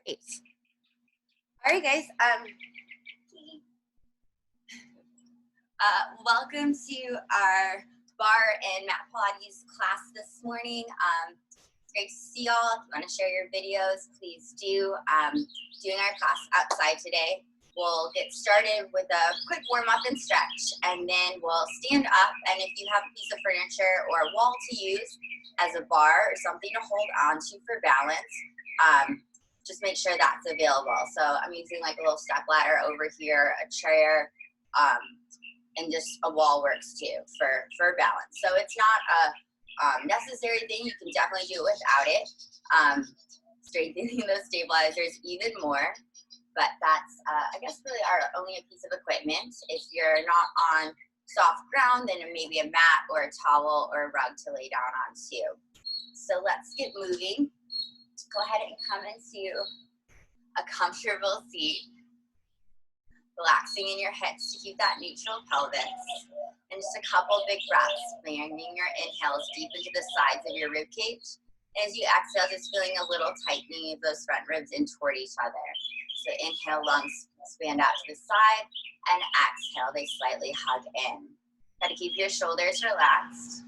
Great. All right, guys. Welcome to our Barre and mat Pilates class this morning. It's great to see y'all. If you want to share your videos, please do. Doing our class outside today. We'll get started with a quick warm up and stretch, and then we'll stand up. And if you have a piece of furniture or a wall to use as a bar or something to hold on to for balance, just make sure that's available. So I'm using like a little step ladder over here, a chair, and just a wall works too for balance. So it's not a necessary thing. You can definitely do it without it. Strengthening those stabilizers even more. But that's, I guess, really our only piece of equipment. If you're not on soft ground, then maybe a mat or a towel or a rug to lay down on too. So let's get moving. Go ahead and come into a comfortable seat. Relaxing in your hips to keep that neutral pelvis. And just a couple big breaths, bringing your inhales deep into the sides of your rib cage. And as you exhale, just feeling a little tightening of those front ribs in toward each other. So inhale, lungs expand out to the side, and exhale, they slightly hug in. Got to keep your shoulders relaxed.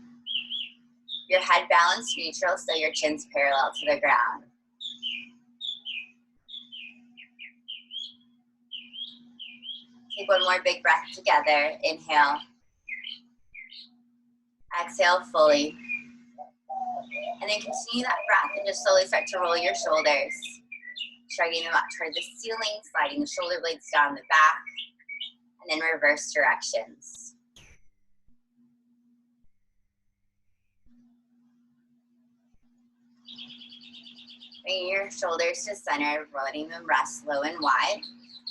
Your head balanced neutral, so your chin's parallel to the ground. Take one more big breath together. Inhale. Exhale fully. And then continue that breath and just slowly start to roll your shoulders. Shrugging them up toward the ceiling, sliding the shoulder blades down the back, and then reverse directions. Bringing your shoulders to center, letting them rest low and wide.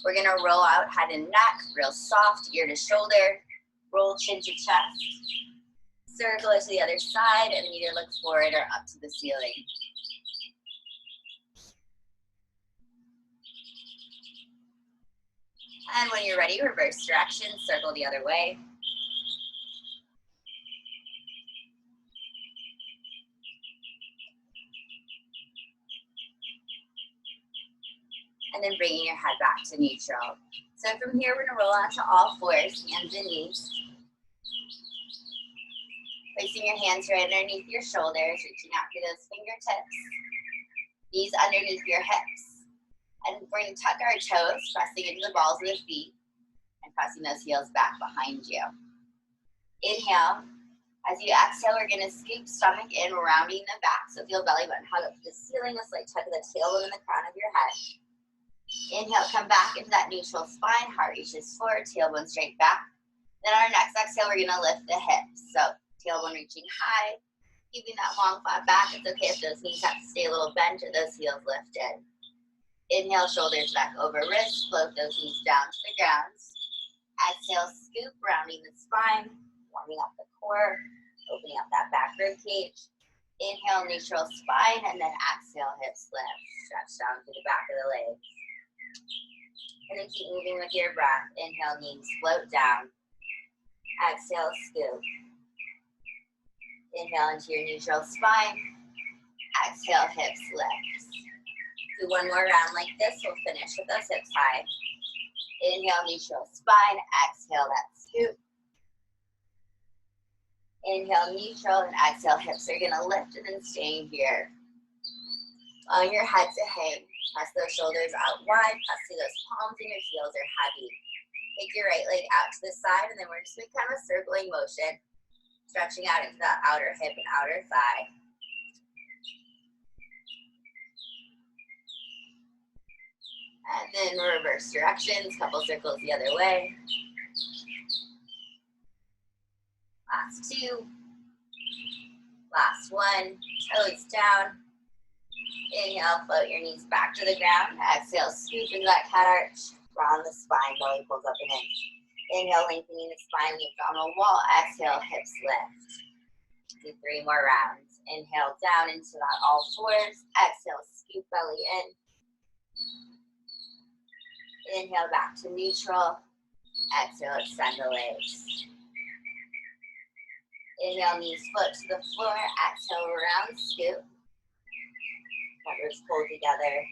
We're gonna roll out head and neck, real soft, ear to shoulder, roll chin to chest, circle it to the other side, and either look forward or up to the ceiling. And when you're ready, reverse direction, circle the other way. And then bringing your head back to neutral. So from here, we're gonna roll onto all fours, hands and knees. Placing your hands right underneath your shoulders, reaching out through those fingertips. Knees underneath your hips. And we're going to tuck our toes, pressing into the balls of the feet, and pressing those heels back behind you. Inhale. As you exhale, we're going to scoop stomach in, rounding the back. So feel belly button hug up to the ceiling, a slight tug of the tailbone in the crown of your head. Inhale, come back into that neutral spine. Heart reaches forward, tailbone straight back. Then our next exhale, we're going to lift the hips. So tailbone reaching high, keeping that long flat back. It's okay if those knees have to stay a little bent or those heels lifted. Inhale, shoulders back over wrists, float those knees down to the ground. Exhale, scoop, rounding the spine, warming up the core, opening up that back rib cage. Inhale, neutral spine, and then exhale, hips lift. Stretch down to the back of the legs. And then keep moving with your breath. Inhale, knees float down. Exhale, scoop. Inhale into your neutral spine. Exhale, hips lift. Do one more round like this. We'll finish with those hips high. Inhale, neutral spine. Exhale, that scoop. Inhale, neutral, and exhale, hips are gonna lift and then staying here. Allowing your head to hang. Press those shoulders out wide. Press through those palms and your heels are heavy. Take your right leg out to the side, and then we're just making kind of a circling motion. Stretching out into that outer hip and outer thigh. And then reverse directions, couple circles the other way. Last two. Last one, toes down. Inhale, float your knees back to the ground. Exhale, scoop into that cat arch. Round the spine, belly pulls up an inch. Inhale, lengthening the spine, the abdominal wall. Exhale, hips lift. Do 3 more rounds. Inhale, down into that all fours. Exhale, scoop belly in. Inhale, back to neutral. Exhale, extend the legs. Inhale, knees foot to the floor. Exhale, round scoop. Shoulders pull together.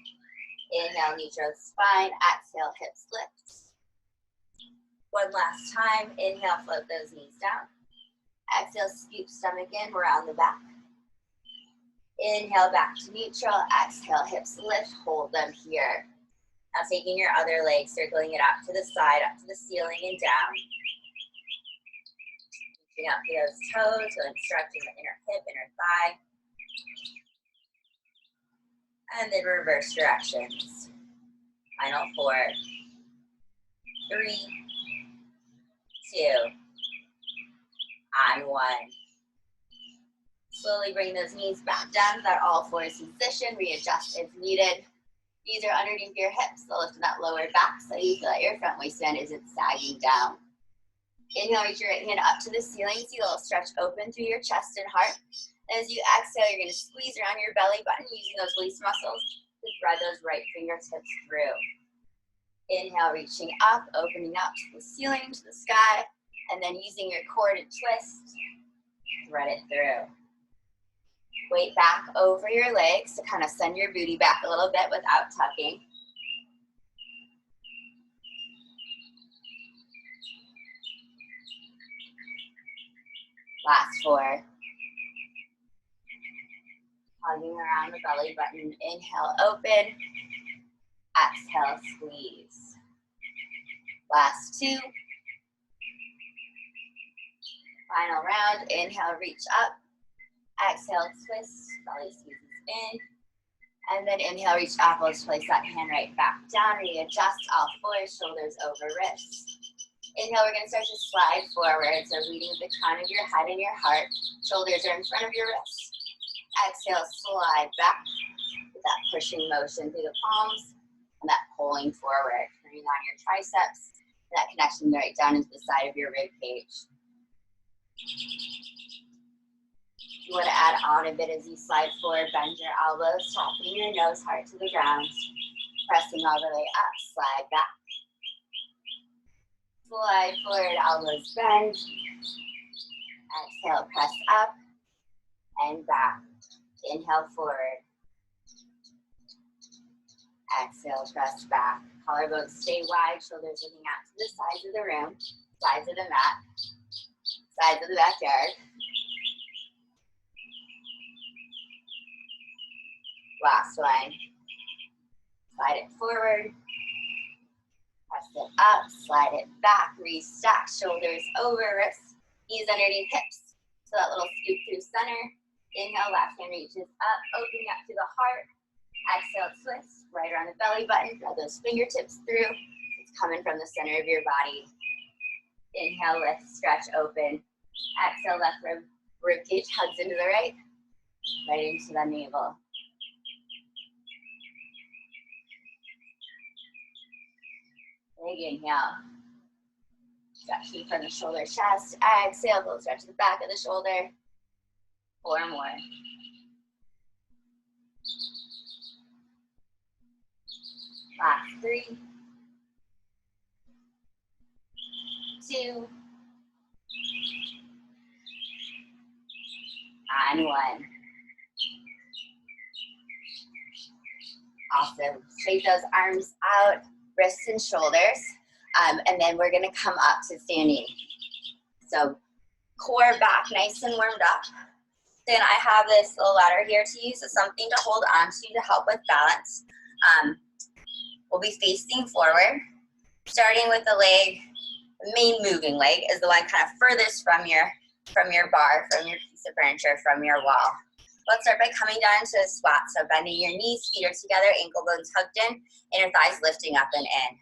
Inhale, neutral spine. Exhale, hips lift. One last time. Inhale, float those knees down. Exhale, scoop stomach in, round the back. Inhale, back to neutral. Exhale, hips lift, hold them here. Now taking your other leg, circling it up to the side, up to the ceiling and down. Reaching up to those toes, so stretching the inner hip, inner thigh. And then reverse directions. Final 4, 3, 2, and 1. Slowly bring those knees back down to that all fours position. Readjust if needed. Knees are underneath your hips, so lift that lower back so you feel that your front waistband isn't sagging down. Inhale, reach your right hand up to the ceiling. See a little stretch open through your chest and heart. And as you exhale, you're going to squeeze around your belly button using those release muscles to thread those right fingertips through. Inhale, reaching up, opening up to the ceiling, to the sky, and then using your core to twist, thread it through. Weight back over your legs to kind of send your booty back a little bit without tucking. Last 4. Hugging around the belly button. Inhale, open. Exhale, squeeze. Last 2. Final round. Inhale, reach up. Exhale, twist, belly squeezes in. And then inhale, reach up. Let's place that hand right back down. Readjust all fours, shoulders over wrists. Inhale, we're going to start to slide forward. So leading the crown of your head and your heart. Shoulders are in front of your wrists. Exhale, slide back with that pushing motion through the palms and that pulling forward. Turning on your triceps, that connection right down into the side of your rib cage. You want to add on a bit as you slide forward, bend your elbows, tapping your nose hard to the ground, pressing all the way up, slide back. Slide forward, elbows bend. Exhale, press up and back. Inhale forward. Exhale, press back. Collarbones stay wide, shoulders looking out to the sides of the room, sides of the mat, sides of the backyard. Last one. Slide it forward. Press it up, slide it back, restack, shoulders over wrists, knees underneath hips. So that little scoop through center. Inhale, left hand reaches up, opening up to the heart. Exhale, twist, right around the belly button, thread those fingertips through. It's coming from the center of your body. Inhale, lift, stretch, open. Exhale, left rib cage hugs into the right into the navel. Big inhale. Stretching from the shoulder, chest. Exhale, go stretch the back of the shoulder. 4 more. Last 3. 2. And 1. Awesome. Straight those arms out, wrists and shoulders. And then we're going to come up to standing. So core back nice and warmed up. Then I have this little ladder here to use as something to hold on to help with balance. We'll be facing forward, starting with the leg. The main moving leg is the one kind of furthest from your bar, from your piece of furniture, from your wall. Let's start by coming down to a squat. So bending your knees, feet are together, ankle bones hugged in, inner thighs lifting up and in.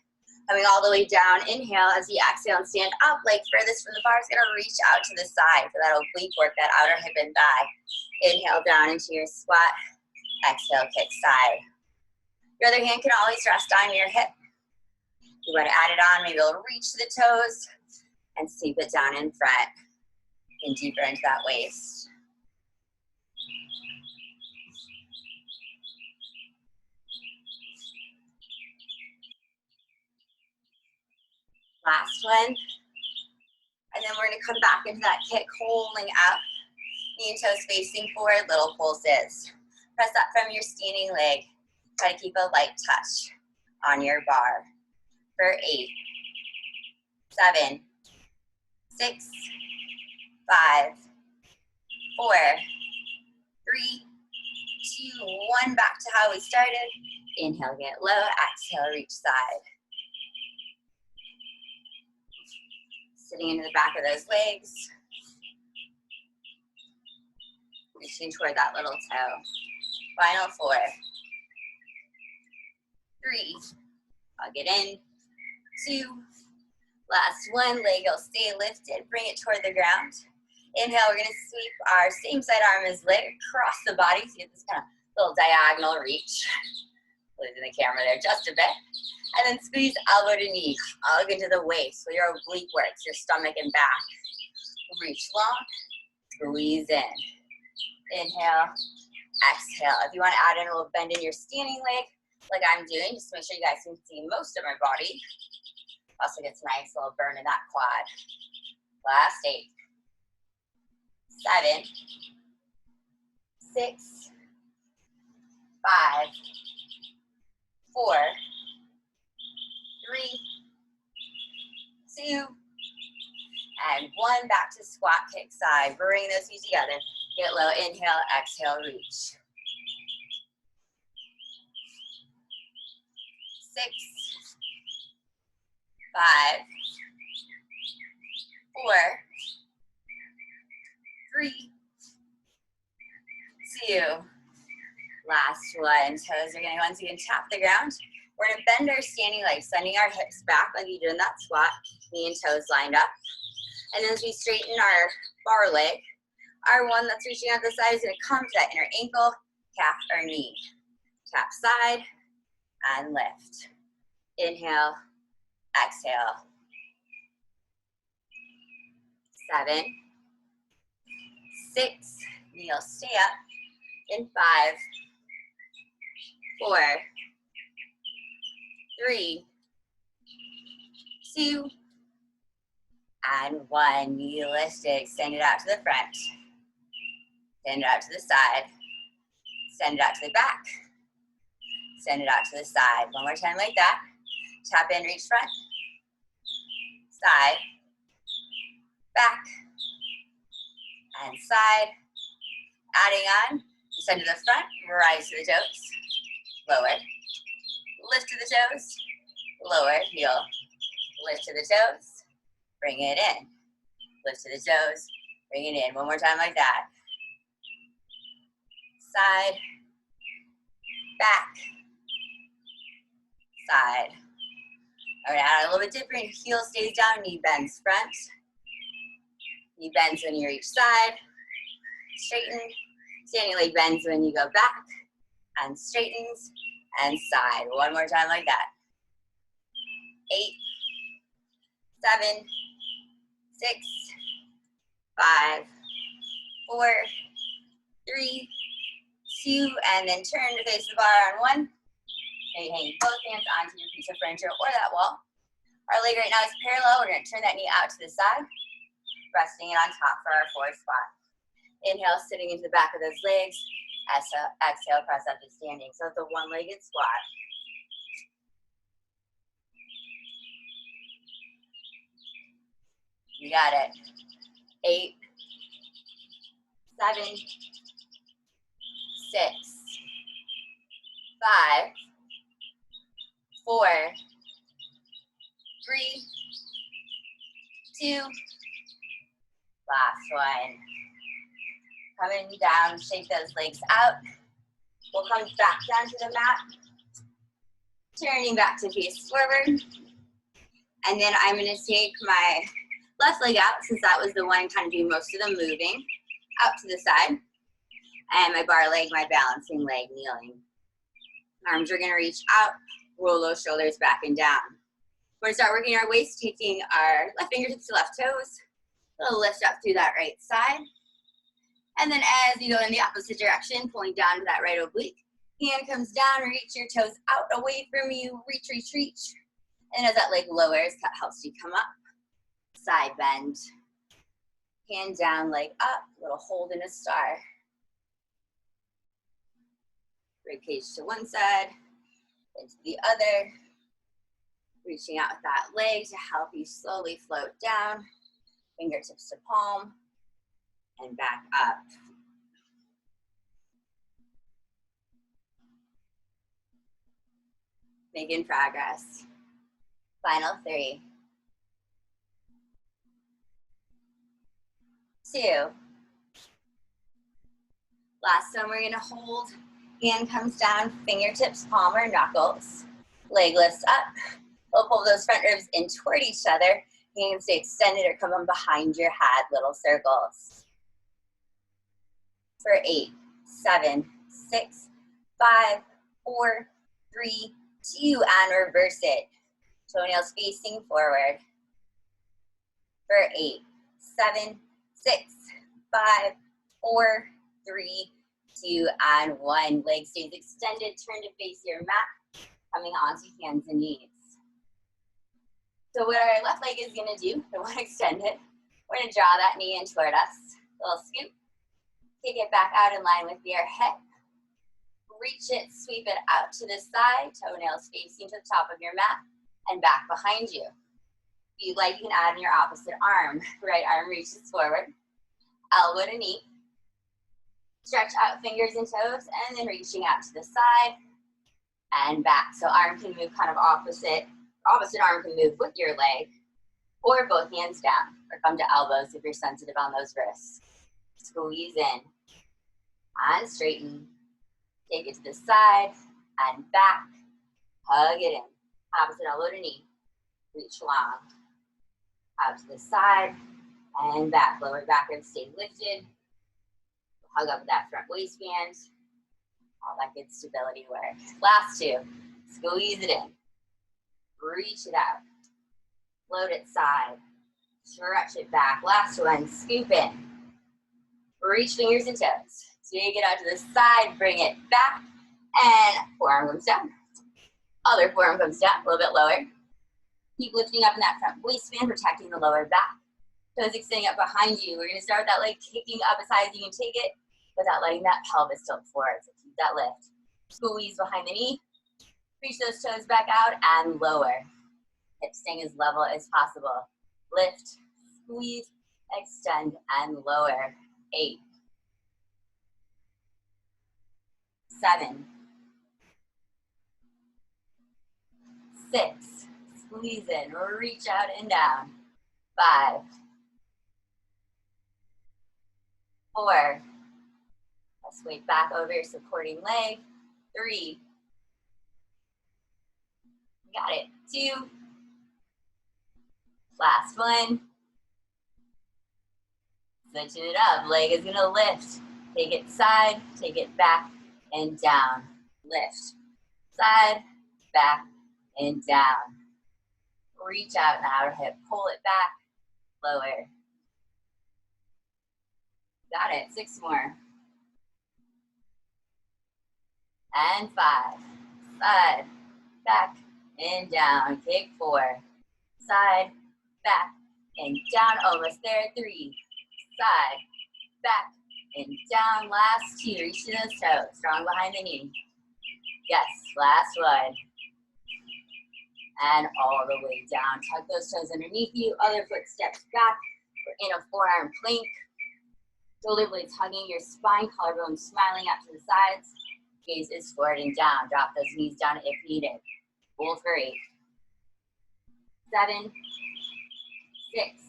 Coming all the way down, inhale as you exhale and stand up, leg furthest from the bar is going to reach out to the side for that oblique work, that outer hip and thigh. Inhale down into your squat, exhale, kick side. Your other hand can always rest on your hip. You want to add it on, maybe it'll reach to the toes and sweep it down in front and deeper into that waist. Last one. And then we're going to come back into that kick, holding up. Knee and toes facing forward, little pulses. Press up from your standing leg. Try to keep a light touch on your bar for 8, 7, 6, 5, 4, 3, 2, 1. Back to how we started. Inhale, get low. Exhale, reach side. Sitting into the back of those legs. Reaching toward that little toe. Final 4, 3, hug it in, 2, last 1, leg will stay lifted, bring it toward the ground. Inhale, we're gonna sweep our same side arm as leg across the body, so you get this kind of little diagonal reach. Losing the camera there just a bit. And then squeeze elbow to knee, hug into the waist, so your oblique works, your stomach and back. Reach long, squeeze in. Inhale, exhale. If you want to add in a little bend in your standing leg, like I'm doing, just to make sure you guys can see most of my body. Also gets a nice little burn in that quad. Last 8, 7, 6, 5, 4, 3, 2, and 1. Back to squat, kick side. Bring those feet together. Get low, inhale, exhale, reach. 6, 5, 4, 3, 2. Last one. Toes are going to once again tap the ground. We're going to bend our standing legs, sending our hips back like you did in that squat. Knee and toes lined up. And then as we straighten our bar leg, our one that's reaching out the side is going to come to that inner ankle, calf, or knee. Tap side and lift. Inhale, exhale. 7, 6, knee will stay up. In 5, 4, 3, 2, and 1. Knee lifted. Extend it out to the front. Extend it out to the side. Extend it out to the back. Extend it out to the side. One more time like that. Tap in, reach front. Side. Back. And side. Adding on. Extend to the front. Rise to the toes. Lower. Lift to the toes. Lower. Heel. Lift to the toes. Bring it in. Lift to the toes. Bring it in. One more time like that. Side. Back. Side. All right, add a little bit different. Heel stays down, knee bends front. Knee bends when you reach side. Straighten. Standing leg bends when you go back. And straightens. And side. One more time like that. 8, 7, 6, 5, 4, 3, 2, and then turn to face the bar on 1. And you hang both hands onto your piece of furniture or that wall. Our leg right now is parallel. We're going to turn that knee out to the side, resting it on top for our 4th spot. Inhale, sitting into the back of those legs. Exhale, press up to standing. So it's a one-legged squat. You got it. 8, 7, 6, 5, 4, 3, 2, last one. Coming down, shake those legs out. We'll come back down to the mat. Turning back to face forward. And then I'm gonna take my left leg out, since that was the one kind of doing most of the moving, out to the side. And my bar leg, my balancing leg, kneeling. Arms are gonna reach out, roll those shoulders back and down. We're gonna start working our waist, taking our left fingertips to left toes. A little lift up through that right side. And then as you go in the opposite direction, pulling down to that right oblique. Hand comes down, reach your toes out away from you, reach, reach, reach. And as that leg lowers, that helps you come up. Side bend. Hand down, leg up, little hold in a star. Rib cage to one side, into the other. Reaching out with that leg to help you slowly float down. Fingertips to palm and back up. Making progress. Final 3, 2. Last one, we're gonna hold. Hand comes down, fingertips, palm or knuckles. Leg lifts up. We'll pull those front ribs in toward each other. You can stay extended or come on behind your head, little circles. For 8, 7, 6, 5, 4, 3, 2, and reverse it. Toenails facing forward. For 8, 7, 6, 5, 4, 3, 2, and 1. Leg stays extended, turn to face your mat, coming onto hands and knees. So what our left leg is gonna do, the one extended, we're gonna draw that knee in toward us. Little scoop, take it back out in line with your hip. Reach it, sweep it out to the side, toenails facing to the top of your mat, and back behind you. If you'd like, you can add in your opposite arm. Right arm reaches forward, elbow to knee. Stretch out fingers and toes, and then reaching out to the side and back. So arm can move kind of opposite arm can move with your leg, or both hands down, or come to elbows if you're sensitive on those wrists. Squeeze in and straighten. Take it to the side and back. Hug it in. Opposite elbow to knee. Reach long. Out to the side and back. Lower back ribs stay lifted. Hug up that front waistband. All that good stability work. Last 2. Squeeze it in. Reach it out. Float it side. Stretch it back. Last one. Scoop in. Reach fingers and toes. Take it out to the side. Bring it back. And forearm comes down. Other forearm comes down. A little bit lower. Keep lifting up in that front waistband, protecting the lower back. Toes extending up behind you. We're going to start with that leg kicking up as high as you can take it without letting that pelvis tilt forward. So keep that lift. Squeeze behind the knee. Reach those toes back out and lower. Hips staying as level as possible. Lift, squeeze, extend, and lower. 8, 7, 6, squeeze in, reach out and down. 5, 4, let's weight back over your supporting leg. 3, got it. 2, last one. Switching it up, leg is gonna lift. Take it side, take it back and down. Lift, side, back and down. Reach out and outer hip, pull it back, lower. Got it, 6 more. And 5, side, back and down. Kick 4, side, back and down, almost there. 3, side, back and down. Last 2, reach to those toes, strong behind the knee. Yes, last one. And all the way down. Tuck those toes underneath you, other foot steps back. We're in a forearm plank. Shoulder blades hugging your spine, collarbone smiling out to the sides. Gaze is forward and down. Drop those knees down if needed. Hold for 8, 7, 6,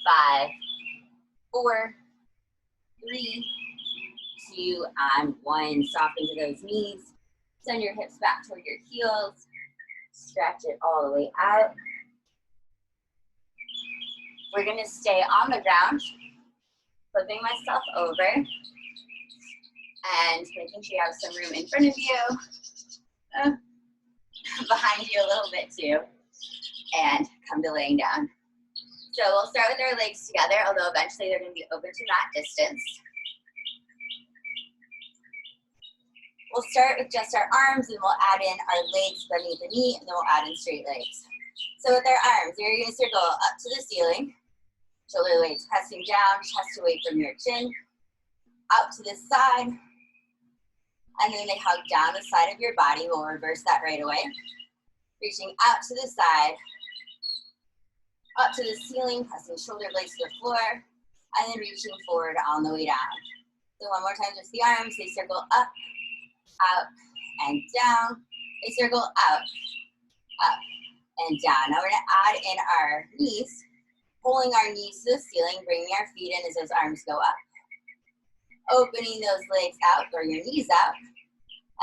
5, 4, 3, 2, and 1. Soften to those knees. Send your hips back toward your heels. Stretch it all the way out. We're gonna stay on the ground, flipping myself over and making sure you have some room in front of you, behind you a little bit too, and come to laying down. So we'll start with our legs together, although eventually they're gonna be open to mat distance. We'll start with just our arms and we'll add in our legs beneath the knee, and then we'll add in straight legs. So with our arms, you're gonna circle up to the ceiling, shoulder blades pressing down, chest away from your chin, out to the side, And then they hug down the side of your body. We'll reverse that right away. Reaching out to the side, up to the ceiling, pressing shoulder blades to the floor, and then reaching forward on the way down. So one more time, just the arms. They circle up, out, and down. They circle up, and down. Now we're gonna add in our knees, pulling our knees to the ceiling, bringing our feet in as those arms go up. Opening those legs out, or your knees out,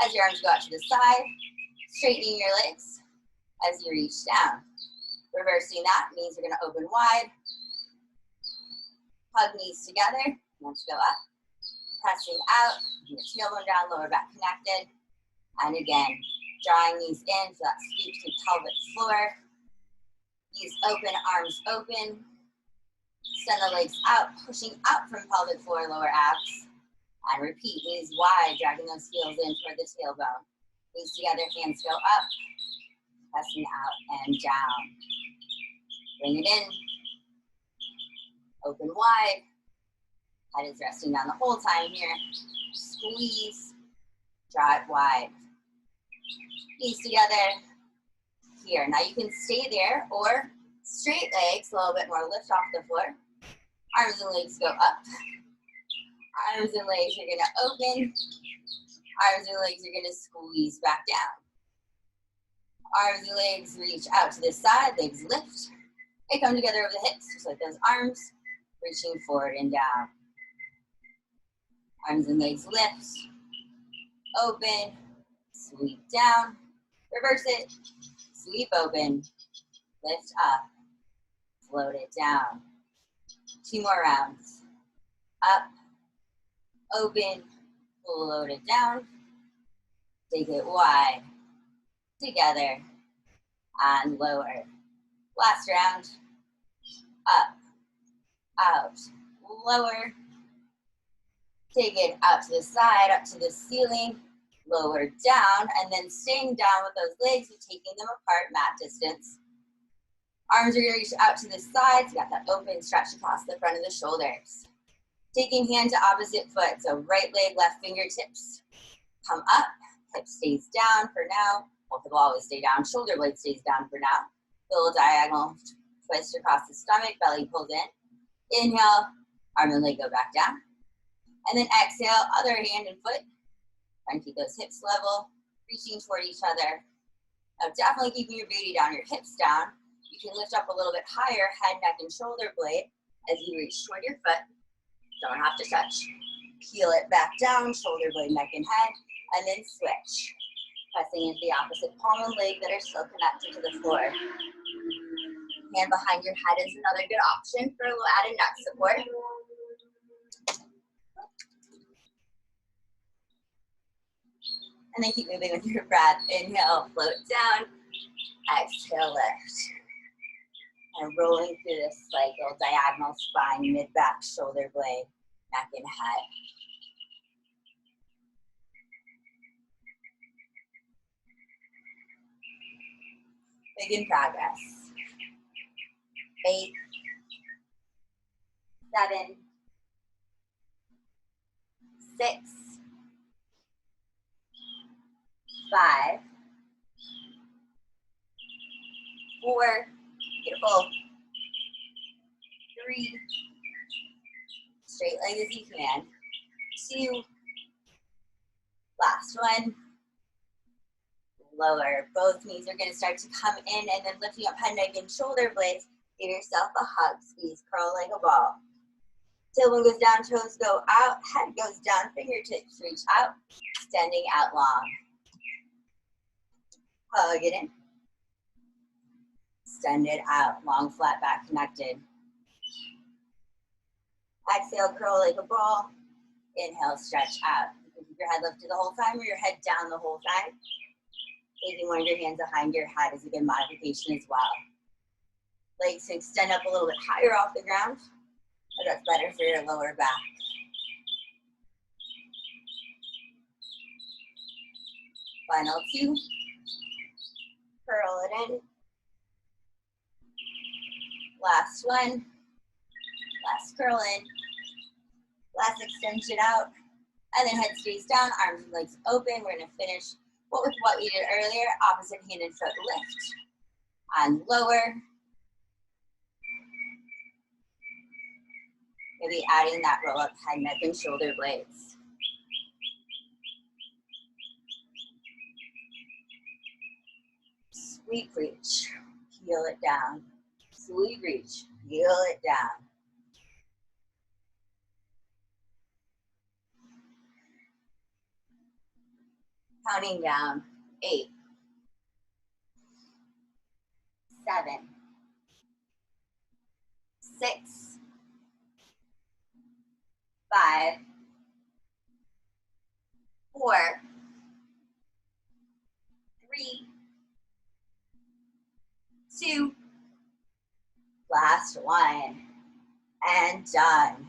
as your arms go out to the side, straightening your legs as you reach down. Reversing that means we're gonna open wide, hug knees together, let's go up, pressing out, your tailbone down, lower back connected, and again, drawing knees in, so that scoop to pelvic floor, knees open, arms open, send the legs out, pushing out from pelvic floor, lower abs, and repeat, knees wide, dragging those heels in toward the tailbone. Knees together, hands go up, pressing out and down. Bring it in, open wide, head is resting down the whole time here. Squeeze, draw it wide. Knees together, here. Now you can stay there or straight legs, a little bit more lift off the floor. Arms and legs go up. Arms and legs are gonna open. Arms and legs are gonna squeeze back down. Arms and legs reach out to the side, legs lift. They come together over the hips, just like those arms, reaching forward and down. Arms and legs lift, open, sweep down, reverse it, sweep open, lift up, float it down. 2 more rounds. Up, open, float it down, take it wide, together, and lower. Last round. Up, out, lower. Take it out to the side, up to the ceiling, lower down, and then staying down with those legs and taking them apart, mat distance. Arms are gonna reach out to the sides, you got that open stretch across the front of the shoulders. Taking hand to opposite foot, so right leg, left fingertips. Come up, hip stays down for now. Both will always stay down, shoulder blade stays down for now. Little diagonal twist across the stomach, belly pulls in. Inhale, arm and leg go back down. And then exhale, other hand and foot. Try and keep those hips level, reaching toward each other. Now definitely keeping your booty down, your hips down. You can lift up a little bit higher, head, neck, and shoulder blade as you reach toward your foot. Don't have to touch. Peel it back down, shoulder blade, neck, and head, and then switch. Pressing into the opposite palm and leg that are still connected to the floor. Hand behind your head is another good option for a little added neck support. And then keep moving with your breath. Inhale, float down. Exhale, lift. And rolling through this cycle, diagonal spine, mid-back, shoulder blade, neck and head. Big in progress. 8, 7, 6, 5, 4, beautiful, 3, straight leg as you can, 2, last one, lower. Both knees are going to start to come in and then lifting up head, neck, and shoulder blades. Give yourself a hug, squeeze, curl like a ball. Tailbone goes down, toes go out, head goes down, fingertips reach out, extending out long. Hug it in. Extend it out, long flat back connected. Exhale, curl like a ball. Inhale, stretch out. You can keep your head lifted the whole time or your head down the whole time. Taking one of your hands behind your head is a good modification as well. Legs to extend up a little bit higher off the ground. But that's better for your lower back. Final 2. Curl it in. Last one. Last curl in. Last extension out. And then head stays down, arms and legs open. We're gonna finish with what we did earlier, opposite hand and foot lift and lower. Maybe adding that roll up head, neck, and shoulder blades. Sweep reach, heel it down. Sweep reach, heel it down. Counting down, 8, 7, 6, 5, 4, 3, 2, last one, and done.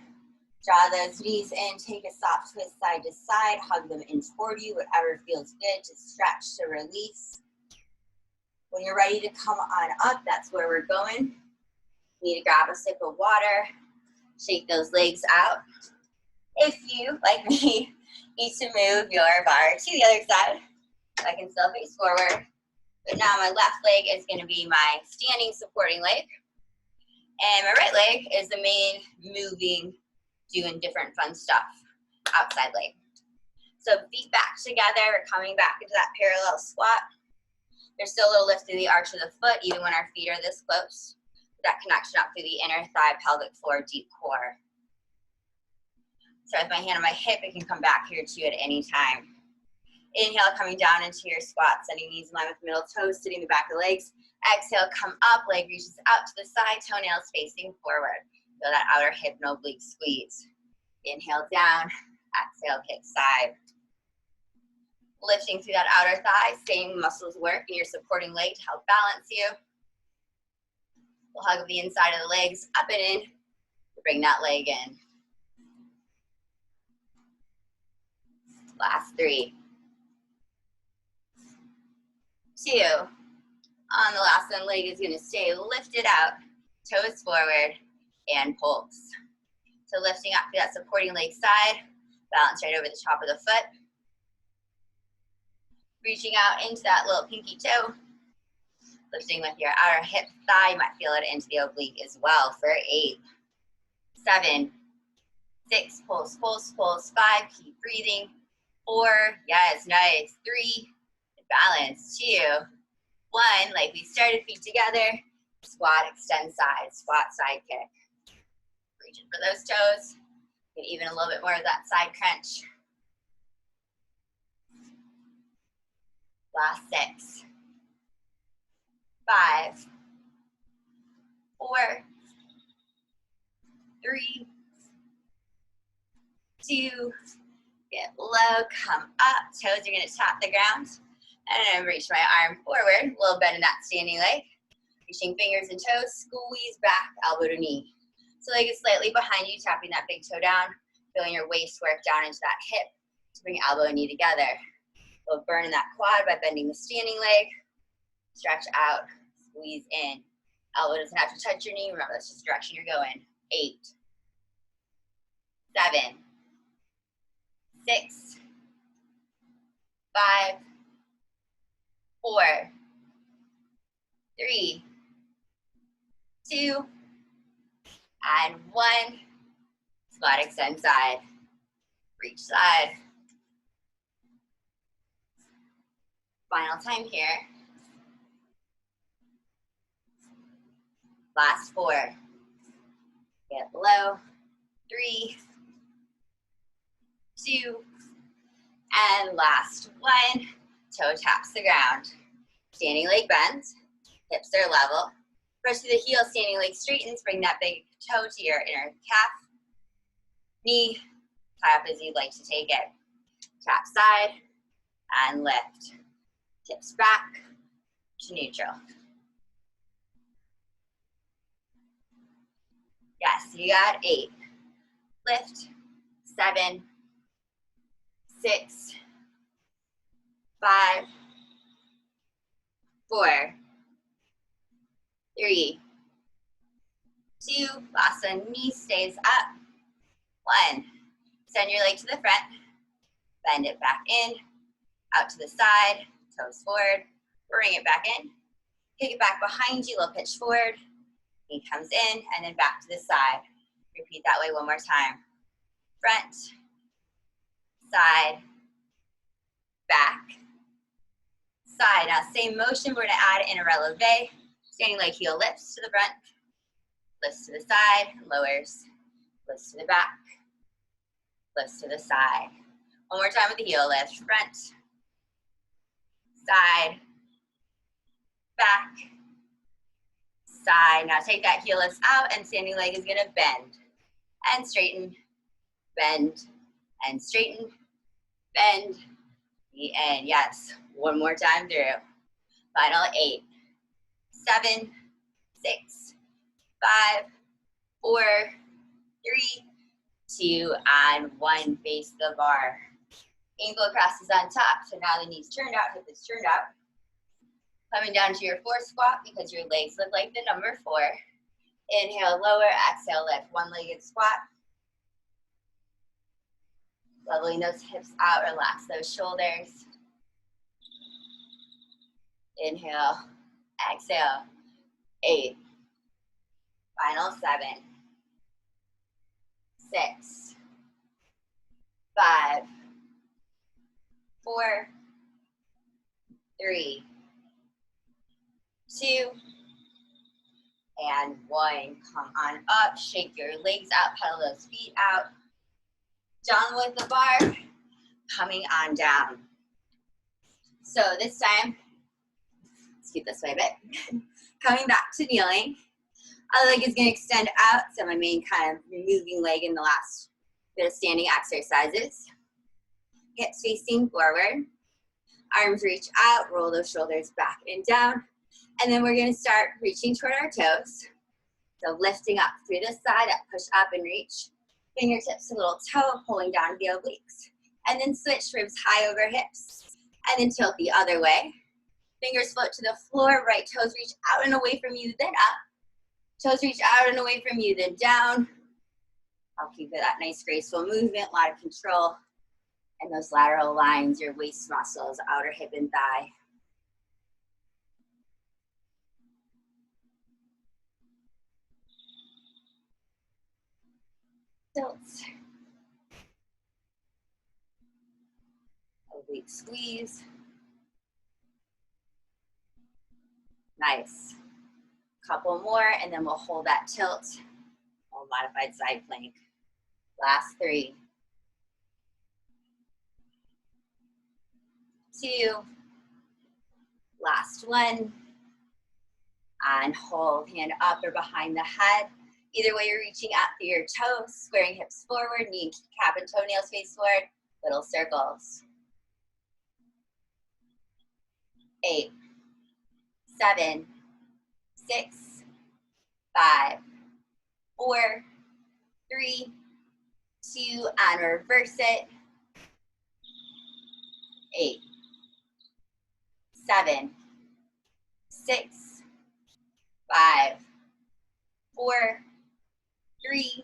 Draw those knees in, take a soft twist side to side, hug them in toward you, whatever feels good, just stretch to release. When you're ready to come on up, that's where we're going. You need to grab a sip of water, shake those legs out. If you, like me, need to move your bar to the other side, I can still face forward. But now my left leg is gonna be my standing supporting leg. And my right leg is the main moving, doing different fun stuff, outside leg. So feet back together, we're coming back into that parallel squat. There's still a little lift through the arch of the foot, even when our feet are this close. That connection up through the inner thigh, pelvic floor, deep core. Start with my hand on my hip, it can come back here too at any time. Inhale, coming down into your squat, sending knees in line with middle toes, sitting the back of the legs. Exhale, come up, leg reaches out to the side, toenails facing forward. Feel that outer hip and oblique squeeze. Inhale down, exhale, kick side. Lifting through that outer thigh, same muscles work in your supporting leg to help balance you. We'll hug the inside of the legs up and in. Bring that leg in. Last 3, 2. On the last one, leg is gonna stay lifted out, toes forward, and pulse. So lifting up to that supporting leg side, balance right over the top of the foot. Reaching out into that little pinky toe. Lifting with your outer hip thigh, you might feel it into the oblique as well for 8, 7, 6, pulse, pulse, pulse, 5, keep breathing, 4, yes, nice, 3, balance, 2, 1, like we started, feet together, squat, extend side, squat, side kick. Reaching for those toes, get even a little bit more of that side crunch. Last 6, 5, 4, 3, 2, get low, come up, toes are gonna tap the ground, and I'm gonna reach my arm forward, a little bend in that standing leg, reaching fingers and toes, squeeze back, elbow to knee. So leg is slightly behind you, tapping that big toe down, feeling your waist work down into that hip to bring elbow and knee together. We'll burn in that quad by bending the standing leg, stretch out, squeeze in. Elbow doesn't have to touch your knee, remember that's just the direction you're going. 8, 7, 6, 5, 4, 3, 2, and 1. Squat, extend side, reach side. Final time here. Last 4. Get low. 3, 2, and last 1. Toe taps the ground. Standing leg bends. Hips are level. Push through the heel, standing leg straightens. Bring that big toe to your inner calf. Knee, tie up as you'd like to take it. Tap side and lift. Tips back to neutral. Yes, you got 8. Lift, 7, 6, 5, 4, 3, 2, last one, knee stays up. 1, send your leg to the front, Bend it back in, out to the side, toes forward, bring it back in, kick it back behind you, little pitch forward, knee comes in, and then back to the side. Repeat that way one more time. Front, side, back, side. Now same motion, we're gonna add in a releve. Standing leg heel lifts to the front, lifts to the side, lowers, lifts to the back, lifts to the side. One more time with the heel lift. Front, side, back, side. Now take that heel lift out and standing leg is gonna bend and straighten, bend and straighten, bend, and yes, one more time through. Final 8, 7, 6, 5, 4, 3, 2, and 1. Face the bar. Ankle crosses on top, so now the knees turned out, hip is turned out. Coming down to your 4 squat because your legs look like the number 4. Inhale, lower, exhale, lift. One-legged squat. Leveling those hips out, relax those shoulders. Inhale, exhale, 8. Final 7, 6, 5, 4, 3, 2, and 1. Come on up, shake your legs out, pedal those feet out. Down with the bar, coming on down. So this time, let's keep this way a bit. Coming back to kneeling. Other leg is gonna extend out, so my main kind of moving leg in the last bit of standing exercises. Hips facing forward. Arms reach out, roll those shoulders back and down. And then we're gonna start reaching toward our toes. So lifting up through this side, up, push up and reach. Fingertips to little toe, pulling down the obliques. And then switch ribs high over hips. And then tilt the other way. Fingers float to the floor, right toes reach out and away from you, then up. Toes reach out and away from you, then down. I'll keep it that nice graceful movement, a lot of control. And those lateral lines, your waist muscles, outer hip and thigh. Tilts. Oblique squeeze. Nice. Couple more, and then we'll hold that tilt. Or modified side plank. Last 3. 2. Last 1. And hold, hand up or behind the head. Either way, you're reaching out through your toes, squaring hips forward, knee, cap, and toenails face forward, little circles. 8, 7, 6, 5, 4, 3, 2, and reverse it. 8, 7, 6, 5, 4, 3,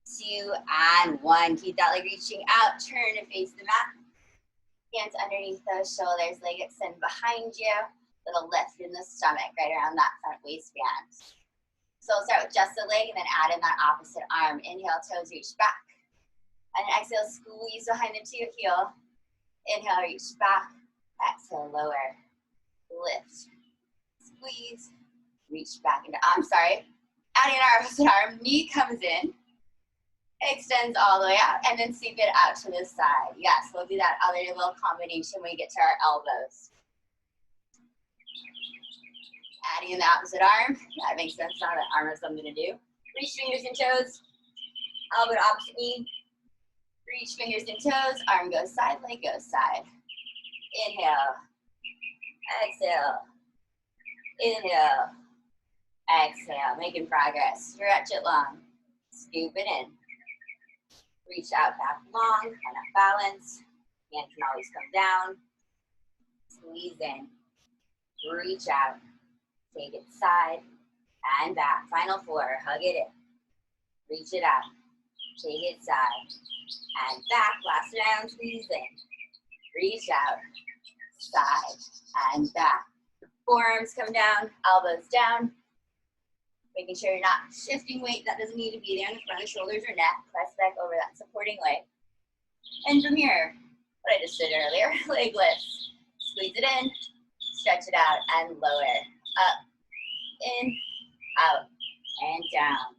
2, and 1. Keep that leg reaching out. Turn to face the mat. Hands underneath those shoulders. Leg extend behind you. Little lift in the stomach, right around that front waistband. So we'll start with just the leg and then add in that opposite arm. Inhale, toes reach back. And exhale, squeeze behind into your heel. Inhale, reach back. Exhale, lower. Lift. Squeeze. Reach back into, adding our opposite arm, knee comes in, extends all the way out, and then sweep it out to the side. Yes, we'll do that other little combination when we get to our elbows. Adding in the opposite arm, that makes sense now, that arm has something to do. Reach fingers and toes, elbow to opposite knee, reach fingers and toes, arm goes side, leg goes side. Inhale, exhale, inhale, exhale, making progress. Stretch it long. Scoop it in. Reach out back long, kind of balance. Hand can always come down. Squeeze in. Reach out. Take it side and back. Final 4. Hug it in. Reach it out. Take it side and back. Last round, squeeze in. Reach out, side and back. Forearms come down, elbows down. Making sure you're not shifting weight that doesn't need to be there in the front of shoulders or neck. Press back over that supporting leg. And from here, what I just did earlier, leg lifts. Squeeze it in, stretch it out, and lower. Up, in, out, and down.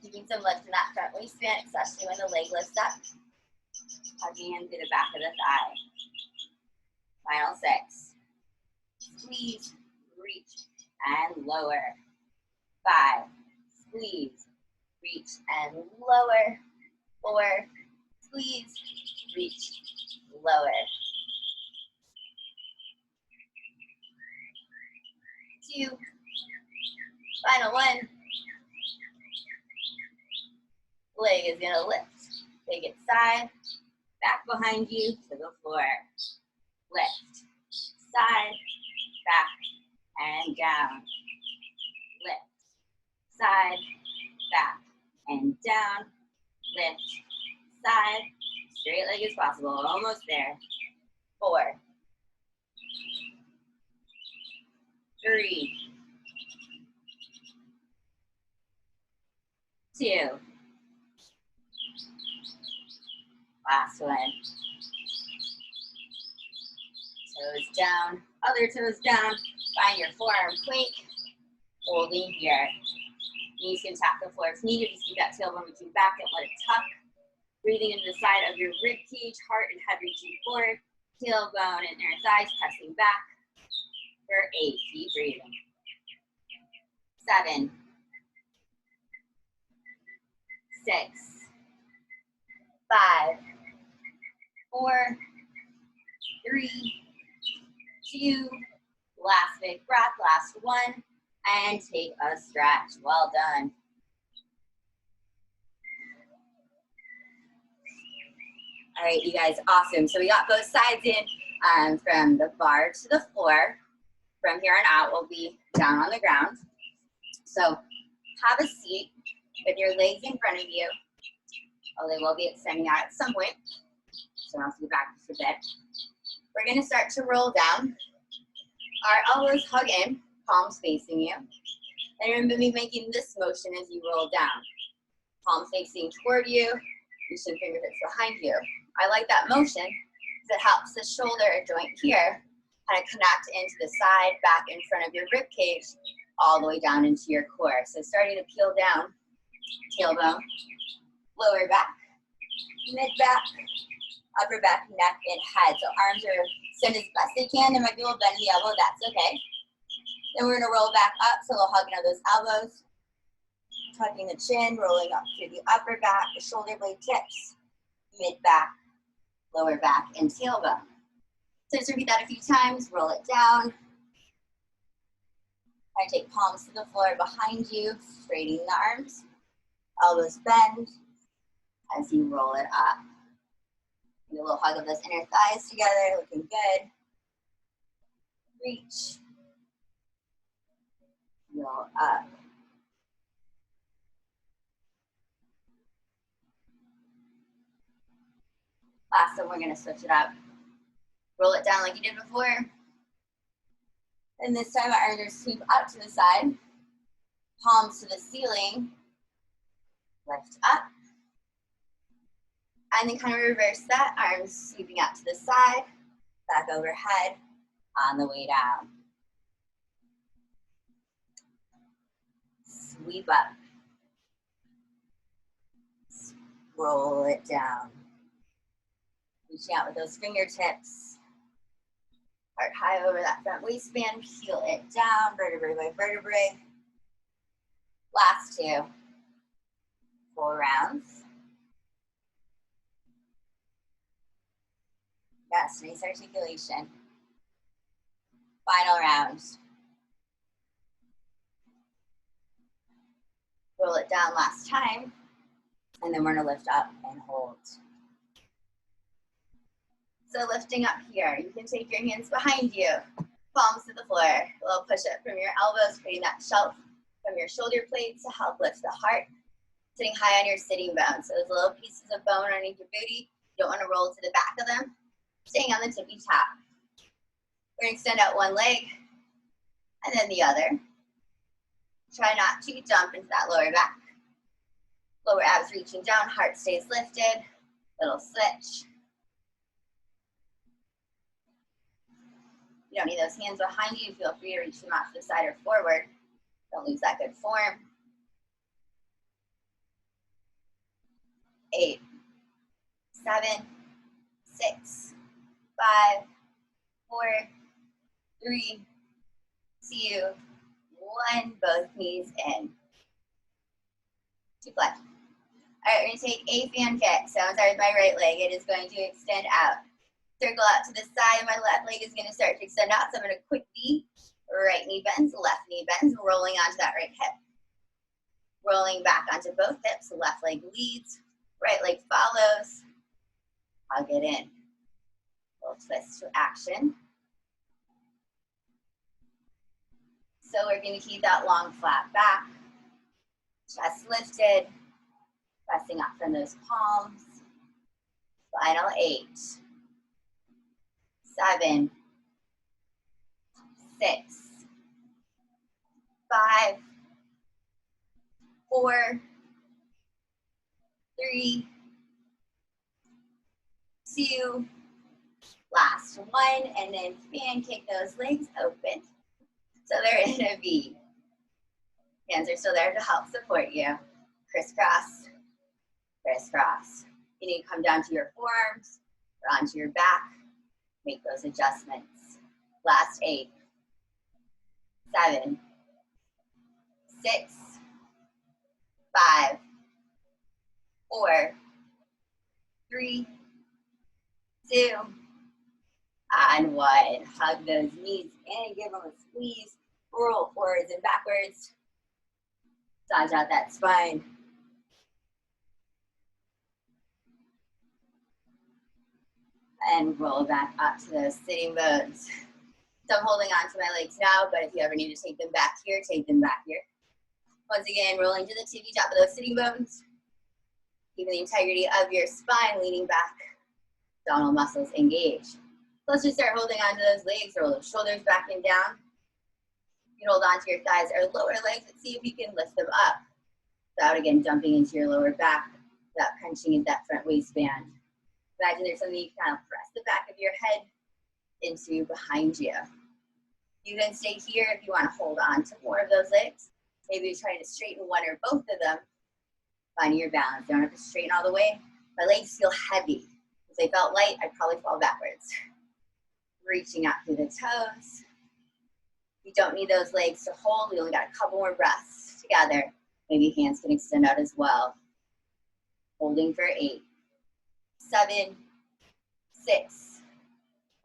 Keeping some lift in that front waistband, especially when the leg lifts up. Hugging in through the back of the thigh. Final 6. Squeeze, reach, and lower. 5. Squeeze, reach, and lower. 4. Squeeze, reach, lower. 2. Final 1. Leg is gonna lift. Take it side, back behind you to the floor. Lift, side, back, and down. Lift, side, back, and down. Lift, side, straight leg as possible, almost there. 4, 3, 2. Last one. Toes down, other toes down. Find your forearm plank. Holding here. Knees can tap the floor if needed. Just keep that tailbone between back and let it tuck. Breathing into the side of your rib cage, heart and head reaching forward. Tailbone and inner thighs pressing back. For 8, keep breathing. 7, 6, 5, 4, 3, 2, last big breath, last one, and take a stretch. Well done. All right, you guys, awesome. So we got both sides in from the bar to the floor. From here on out, we'll be down on the ground. So have a seat with your legs in front of you. Oh, they will be extending out at some point. So I'll go back just a bit. We're gonna start to roll down. Our elbows hug in, palms facing you. And remember me making this motion as you roll down. Palms facing toward you, reach the fingertips behind you. I like that motion because it helps the shoulder joint here kind of connect into the side, back in front of your rib cage, all the way down into your core. So starting to peel down, tailbone, lower back, mid back, upper back, neck, and head. So arms are sent as best they can. There might be a little bend in the elbow, that's okay. Then we're gonna roll back up, so we'll hug into those elbows, tucking the chin, rolling up through the upper back, the shoulder blade tips, mid back, lower back, and tailbone. So just repeat that a few times, roll it down. Try to take palms to the floor behind you, straightening the arms. Elbows bend as you roll it up. Do a little hug of those inner thighs together, looking good. Reach. Roll up. Last one, we're gonna switch it up. Roll it down like you did before. And this time our arms are sweep up to the side. Palms to the ceiling. Lift up. And then kind of reverse that. Arms sweeping out to the side. Back overhead on the way down. Sweep up. Roll it down. Reaching out with those fingertips. Heart high over that front waistband. Peel it down, vertebrae by vertebrae. Last 2. 4 rounds. Yes, nice articulation. Final round. Roll it down last time. And then we're gonna lift up and hold. So lifting up here, you can take your hands behind you, palms to the floor. A little push up from your elbows, creating that shelf from your shoulder blades to help lift the heart. Sitting high on your sitting bones. So those little pieces of bone underneath your booty, you don't want to roll to the back of them. Staying on the tippy top. We're going to extend out one leg and then the other. Try not to jump into that lower back. Lower abs reaching down, heart stays lifted. Little switch. You don't need those hands behind you. Feel free to reach them out to the side or forward. Don't lose that good form. 8, 7, 6, 5, 4, 3, 2, 1. Both knees in. Keep left. All right, we're going to take a fan kick. So I'm starting with my right leg. It is going to extend out. Circle out to the side. My left leg is going to start to extend out. So I'm going to quick V. Right knee bends, left knee bends, rolling onto that right hip. Rolling back onto both hips. Left leg leads. Right leg follows. Hug it in. Little twist to action. So we're going to keep that long flat back. Chest lifted. Pressing up from those palms. Final 8, 7, 6, 5, 4, 3, 2, last one, and then fan kick those legs open. So they're in a V. Hands are still there to help support you. Crisscross, crisscross. You need to come down to your forearms or onto your back. Make those adjustments. Last 8, 7, 6, 5, 4, 3, 2, and 1. Hug those knees in, give them a squeeze. Roll forwards and backwards. Massage out that spine. And roll back up to those sitting bones. So I'm holding on to my legs now, but if you ever need to take them back here, take them back here. Once again, rolling to the tippy top of those sitting bones. Keeping the integrity of your spine, leaning back. Abdominal muscles engage. So let's just start holding on to those legs. Roll those shoulders back and down. You can hold on to your thighs or lower legs and see if you can lift them up without, again, jumping into your lower back, without crunching into that front waistband. Imagine there's something you can kind of press the back of your head into behind you. You can stay here if you want to hold on to more of those legs. Maybe you're trying to straighten one or both of them. Finding your balance. You don't have to straighten all the way. My legs feel heavy. If they felt light, I'd probably fall backwards. Reaching out through the toes. You don't need those legs to hold. We only got a couple more breaths together. Maybe hands can extend out as well. Holding for 8, 7, 6,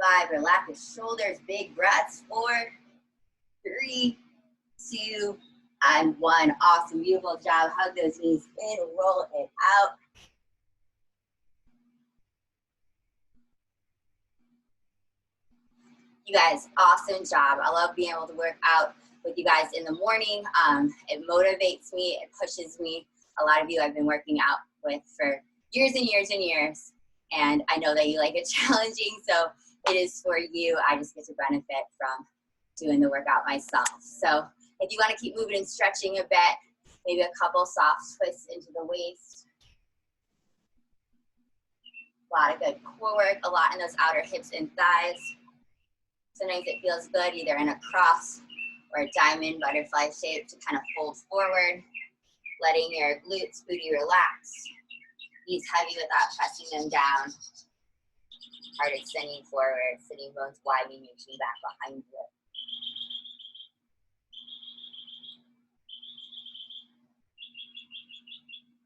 5. Relax the shoulders. Big breaths. 4, 3, 2, and 1. Awesome. Beautiful job. Hug those knees in. Roll it out. You guys, awesome job. I love being able to work out with you guys in the morning. It motivates me. It pushes me. A lot of you I've been working out with for years and years and years. And I know that you like it challenging, so it is for you. I just get to benefit from doing the workout myself. So if you want to keep moving and stretching a bit, maybe a couple soft twists into the waist. A lot of good core work, a lot in those outer hips and thighs. Sometimes it feels good either in a cross or a diamond butterfly shape to kind of fold forward, letting your glutes, booty relax. Knees heavy without pressing them down. Heart extending forward, sitting bones widening, reaching back behind you.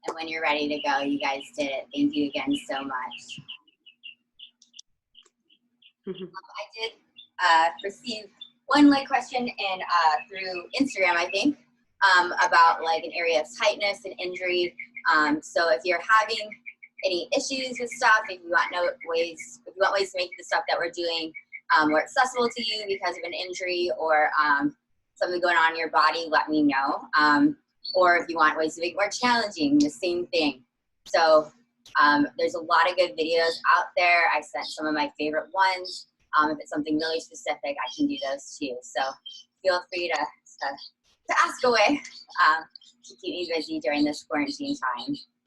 And when you're ready to go, you guys did it. Thank you again so much. I did receive one question in through Instagram, I think, about like an area of tightness and injury. So if you're having any issues with stuff, if you want ways to make the stuff that we're doing more accessible to you because of an injury or something going on in your body, let me know. Or if you want ways to make it more challenging, the same thing. So there's a lot of good videos out there. I sent some of my favorite ones. If it's something really specific, I can do those too. So feel free to ask away to keep me busy during this quarantine time.